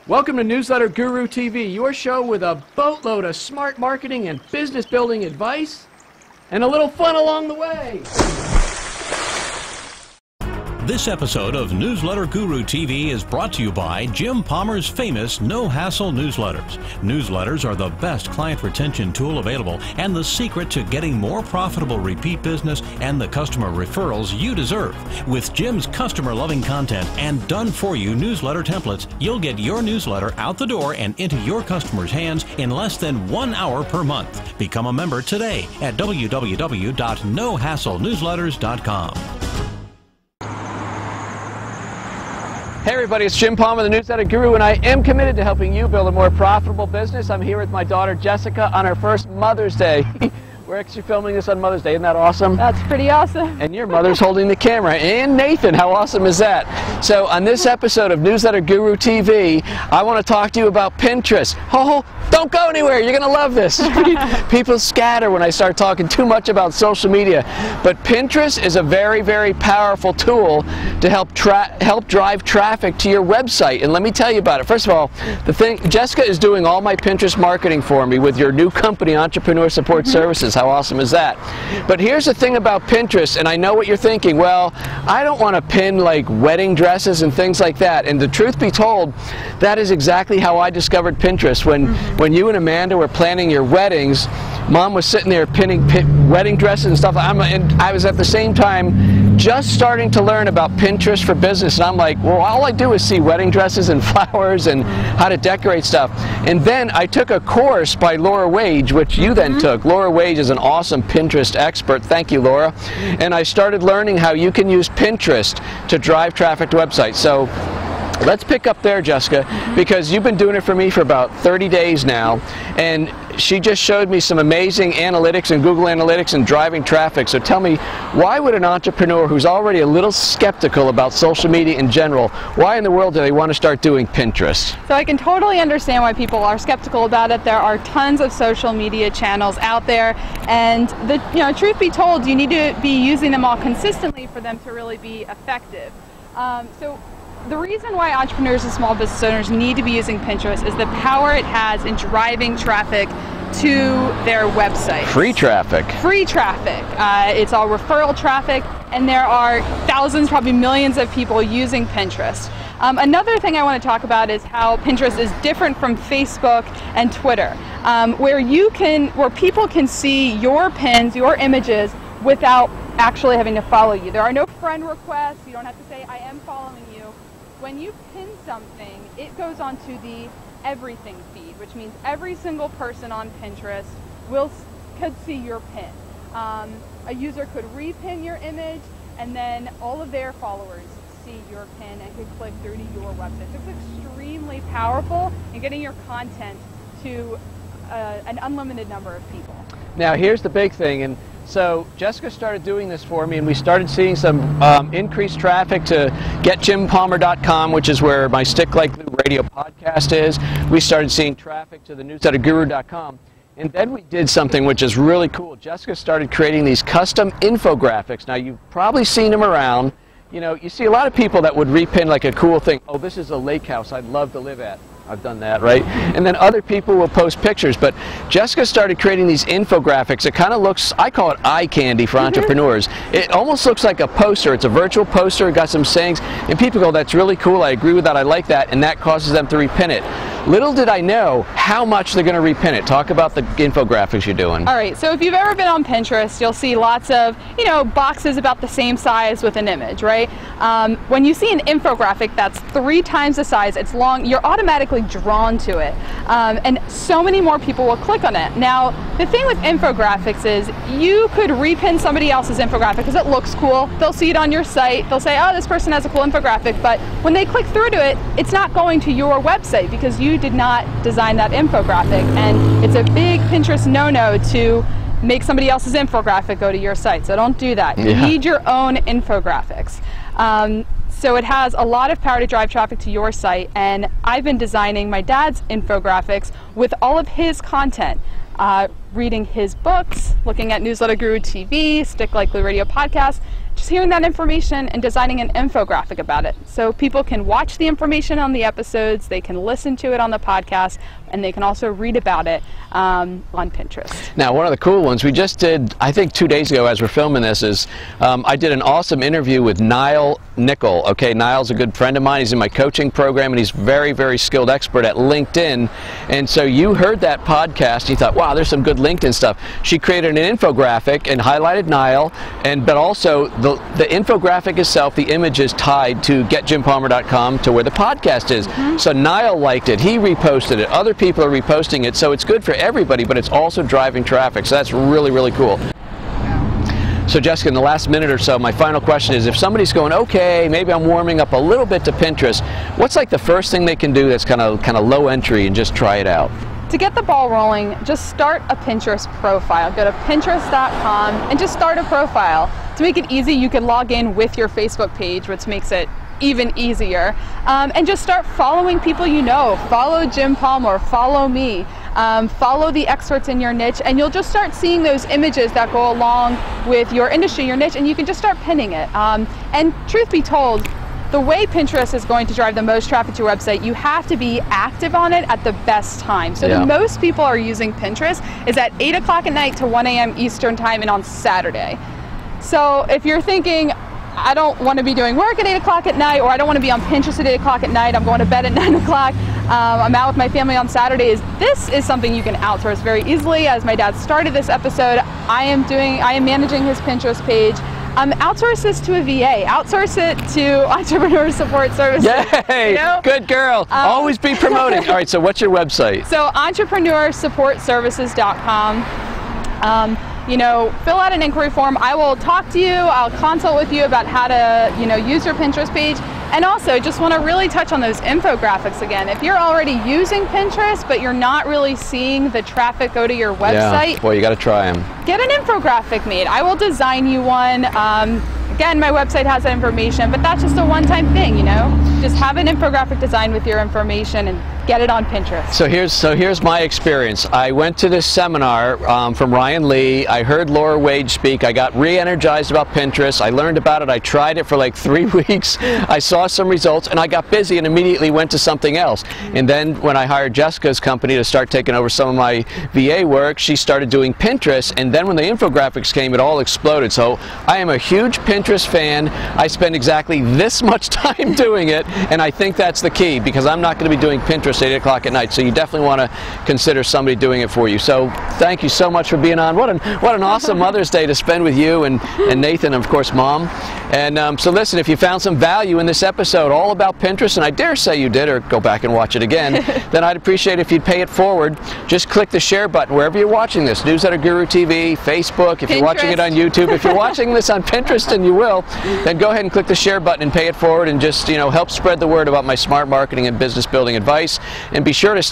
Welcome to Newsletter Guru TV, your show with a boatload of smart marketing and business building advice, and a little fun along the way. This episode of Newsletter Guru TV is brought to you by Jim Palmer's famous no-hassle newsletters. Newsletters are the best client retention tool available and the secret to getting more profitable repeat business and the customer referrals you deserve. With Jim's customer-loving content and done-for-you newsletter templates, you'll get your newsletter out the door and into your customers' hands in less than 1 hour per month. Become a member today at www.nohasslenewsletters.com. Hey everybody, it's Jim Palmer, the Newsletter Guru, and I am committed to helping you build a more profitable business. I'm here with my daughter Jessica on her first Mother's Day. We're actually filming this on Mother's Day. Isn't that awesome? That's pretty awesome. And your mother's holding the camera. And Nathan, how awesome is that? So on this episode of Newsletter Guru TV, I want to talk to you about Pinterest. Oh, don't go anywhere. You're going to love this. People scatter when I start talking too much about social media. But Pinterest is a very, very powerful tool to help drive traffic to your website. And let me tell you about it. First of all, Jessica is doing all my Pinterest marketing for me with your new company, Entrepreneur Support Services. How awesome is that? But here's the thing about Pinterest, and I know what you're thinking. Well, I don't want to pin like wedding dresses and things like that. And the truth be told, that is exactly how I discovered Pinterest. When you and Amanda were planning your weddings, Mom was sitting there pinning wedding dresses and stuff. And I was at the same time just starting to learn about Pinterest for business. And I'm like, well, all I do is see wedding dresses and flowers and how to decorate stuff. And then I took a course by Laura Wage, which you then took. Laura Wage is an awesome Pinterest expert. Thank you, Laura. And I started learning how you can use Pinterest to drive traffic to websites. So let's pick up there, Jessica, because you've been doing it for me for about 30 days now, and she just showed me some amazing analytics and Google Analytics and driving traffic. So tell me, why would an entrepreneur who's already a little skeptical about social media in general, why in the world do they want to start doing Pinterest? So I can totally understand why people are skeptical about it. There are tons of social media channels out there, and truth be told, you need to be using them all consistently for them to really be effective. So the reason why entrepreneurs and small business owners need to be using Pinterest is the power it has in driving traffic to their website. Free traffic. Free traffic. It's all referral traffic, and there are thousands, probably millions of people using Pinterest. Another thing I want to talk about is how Pinterest is different from Facebook and Twitter, where people can see your pins, your images, without actually having to follow you. There are no friend requests. You don't have to say, I am following you. When you pin something, it goes onto the everything feed, which means every single person on Pinterest could see your pin. A user could repin your image, and then all of their followers see your pin and could click through to your website. So it's extremely powerful in getting your content to an unlimited number of people. Now here's the big thing, and so Jessica started doing this for me, and we started seeing some increased traffic to getjimpalmer.com, which is where my Stick Like Glue radio podcast is. We started seeing traffic to the newsletterguru.com. And then we did something which is really cool. Jessica started creating these custom infographics. Now you've probably seen them around. You know, you see a lot of people that would repin like a cool thing. Oh, this is a lake house I'd love to live at. I've done that, right? And then other people will post pictures, but Jessica started creating these infographics. It kind of looks, I call it eye candy for entrepreneurs. It almost looks like a poster. It's a virtual poster, it got some sayings, and people go, that's really cool, I agree with that, I like that, and that causes them to repin it. Little did I know how much they're going to repin it. Talk about the infographics you're doing. All right, so if you've ever been on Pinterest, you'll see lots of, boxes about the same size with an image, right? When you see an infographic that's 3 times the size, it's long, you're automatically drawn to it. And so many more people will click on it. Now, the thing with infographics is you could repin somebody else's infographic because it looks cool. They'll see it on your site. They'll say, oh, this person has a cool infographic. But when they click through to it, it's not going to your website because you did not design that infographic. And it's a big Pinterest no-no to make somebody else's infographic go to your site. So don't do that. You need your own infographics. So it has a lot of power to drive traffic to your site, and I've been designing my dad's infographics with all of his content, reading his books, looking at Newsletter Guru TV, Stick Like Glue radio podcast, just hearing that information and designing an infographic about it. So people can watch the information on the episodes, they can listen to it on the podcast, and they can also read about it on Pinterest. Now, one of the cool ones we just did, I think 2 days ago as we're filming this, is I did an awesome interview with Niall Nickel. Okay, Niall's a good friend of mine. He's in my coaching program, and he's very, very skilled expert at LinkedIn. And so you heard that podcast, and you thought, wow, there's some good LinkedIn stuff. She created an infographic and highlighted Niall, but also the infographic itself, the image is tied to getjimpalmer.com to where the podcast is. So Niall liked it. He reposted it. Other people are reposting it. So it's good for everybody, but it's also driving traffic. So that's really, really cool. So Jessica, in the last minute or so, my final question is, if somebody's going, okay, maybe I'm warming up a little bit to Pinterest, what's like the first thing they can do that's kind of low entry and just try it out? To get the ball rolling, just start a Pinterest profile. Go to pinterest.com and just start a profile. To make it easy, you can log in with your Facebook page, which makes it even easier. And just start following people you know. Follow Jim Palmer, follow me. Follow the experts in your niche, and you'll just start seeing those images that go along with your industry, your niche, and you can just start pinning it. And truth be told, the way Pinterest is going to drive the most traffic to your website, you have to be active on it at the best time. So the most people are using Pinterest is at 8 o'clock at night to 1 a.m. Eastern time and on Saturday. So if you're thinking, I don't want to be doing work at 8 o'clock at night, or I don't want to be on Pinterest at 8 o'clock at night, I'm going to bed at 9 o'clock, I'm out with my family on Saturdays, this is something you can outsource very easily. As my dad started this episode, I am managing his Pinterest page. Outsource this to a VA. Outsource it to Entrepreneur Support Services. Yay! You know? Good girl. Always be promoting. All right, so what's your website? So entrepreneursupportservices.com. You know, fill out an inquiry form. I will talk to you. I'll consult with you about how to, use your Pinterest page. And also, just want to really touch on those infographics again. If you're already using Pinterest, but you're not really seeing the traffic go to your website, boy, you got to try them. Get an infographic made. I will design you one. Again, my website has that information, but that's just a one-time thing, Just have an infographic designed with your information and get it on Pinterest. So here's my experience. I went to this seminar from Ryan Lee. I heard Laura Wade speak. I got re-energized about Pinterest. I learned about it. I tried it for like 3 weeks. I saw some results, and I got busy and immediately went to something else. And then when I hired Jessica's company to start taking over some of my VA work, she started doing Pinterest. And then when the infographics came, it all exploded. So I am a huge Pinterest fan. I spend exactly this much time doing it, and I think that's the key, because I'm not going to be doing Pinterest at 8 o'clock at night, so you definitely want to consider somebody doing it for you. So thank you so much for being on. What an awesome Mother's Day to spend with you and Nathan, and of course Mom. And so listen, if you found some value in this episode all about Pinterest, and I dare say you did, or go back and watch it again, then I'd appreciate it if you'd pay it forward. Just click the share button wherever you're watching this. Newsletter Guru TV, Facebook, if you're watching it on YouTube, if you're watching this on Pinterest, and you will, then go ahead and click the share button and pay it forward, and just help spread the word about my smart marketing and business building advice. And be sure to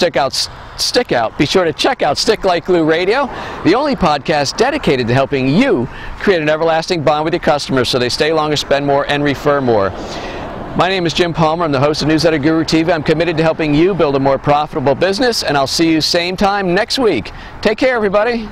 be sure to check out Stick Like Glue Radio, the only podcast dedicated to helping you create an everlasting bond with your customers so they stay longer, spend more, and refer more. My name is Jim Palmer. I'm the host of Newsletter Guru TV. I'm committed to helping you build a more profitable business, and I'll see you same time next week. Take care, everybody.